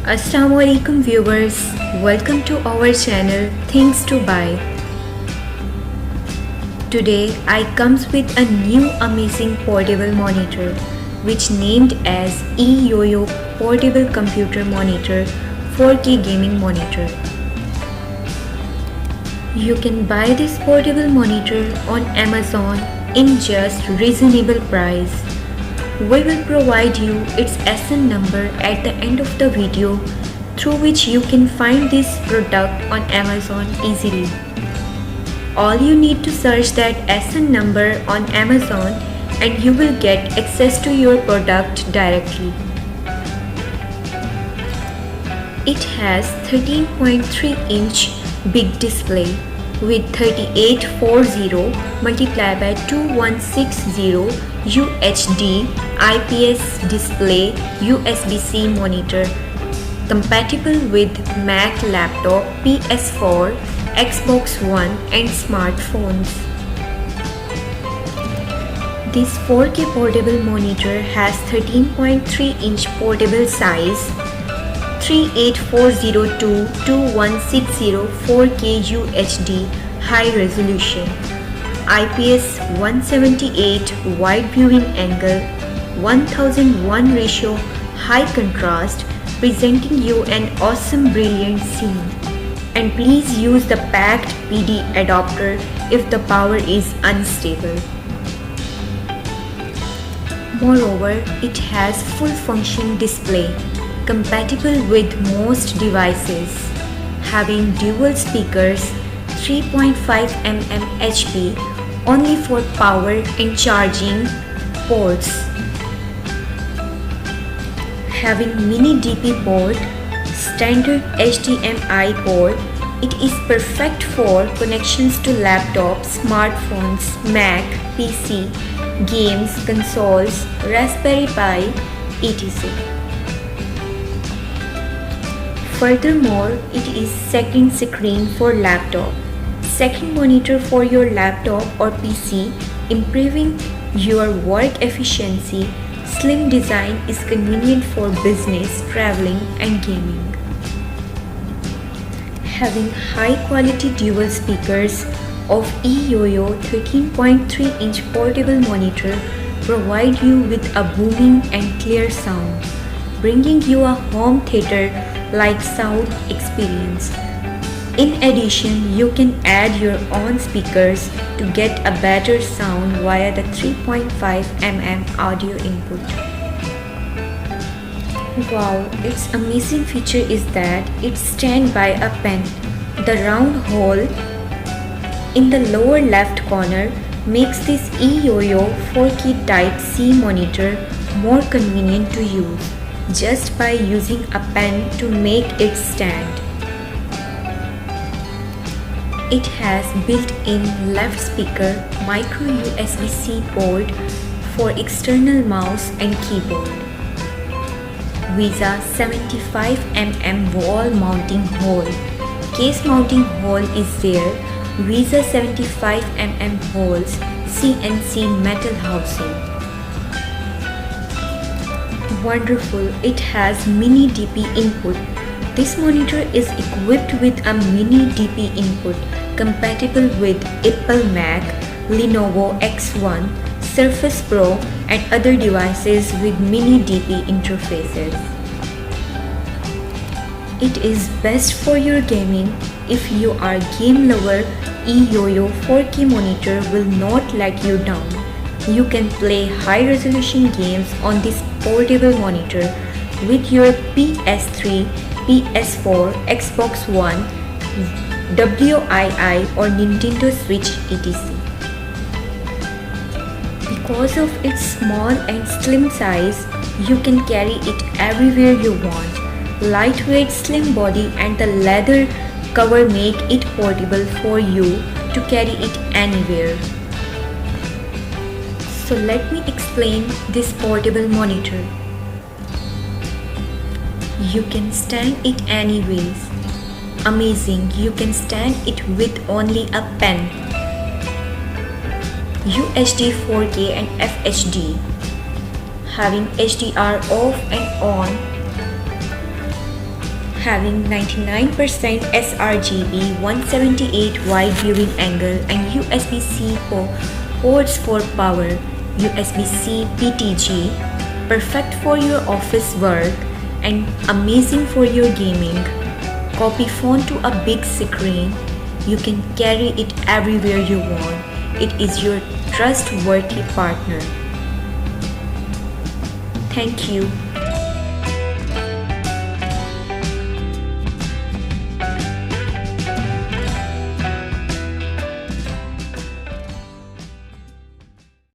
Assalamualaikum viewers, welcome to our channel Things to Buy. Today I comes with a new amazing portable monitor which named as eYoYo Portable Computer Monitor 4K Gaming Monitor. You can buy this portable monitor on Amazon in just reasonable price. We will provide you its SN number at the end of the video through which you can find this product on Amazon easily. All you need to search that SN number on Amazon and you will get access to your product directly. It has 13.3-inch big display with 3840 multiplied by 2160 UHD IPS display USB-C monitor, compatible with Mac laptop, PS4, Xbox One and smartphones. This 4K portable monitor has 13.3-inch portable size, 38402 2160 4K UHD high resolution, IPS 178 wide viewing angle, 1001 ratio high contrast, presenting you an awesome brilliant scene. And please use the packed PD adapter if the power is unstable. Moreover, it has full function display, compatible with most devices, having dual speakers, 3.5mm HP, only for power and charging ports, having mini DP port, standard HDMI port. It is perfect for connections to laptops, smartphones, Mac, PC, games, consoles, Raspberry Pi, etc. Furthermore, it is second screen for laptop, second monitor for your laptop or PC, improving your work efficiency. Slim design is convenient for business, traveling and gaming. Having high quality dual speakers of eYoYo 13.3-inch portable monitor provide you with a booming and clear sound, bringing you a home theater-like sound experience. In addition, you can add your own speakers to get a better sound via the 3.5mm audio input. Wow, its amazing feature is that it stands by a pen. The round hole in the lower left corner makes this eYoYo 4K Type-C monitor more convenient to use just by using a pen to make it stand. It has built-in left speaker, micro USB-C port for external mouse and keyboard, VESA 75mm wall mounting hole, case mounting hole is there, VESA 75mm holes, CNC metal housing. Wonderful, it has mini DP input. This monitor is equipped with a mini DP input compatible with Apple Mac, Lenovo X1, Surface Pro and other devices with mini DP interfaces. It is best for your gaming. If you are game lover, eYoYo 4K monitor will not let you down. You can play high resolution games on this portable monitor with your PS3, PS4, Xbox One, WII or Nintendo Switch etc. Because of its small and slim size, you can carry it everywhere you want. Lightweight slim body and the leather cover make it portable for you to carry it anywhere. So let me explain this portable monitor. You can stand it anyways. Amazing, you can stand it with only a pen. UHD 4K and FHD. Having HDR off and on, having 99% sRGB, 178 wide viewing angle and USB-C ports for power, USB-C PTG, perfect for your office work and amazing for your gaming. Copy phone to a big screen. You can carry it everywhere you want. It is your trustworthy partner. Thank you.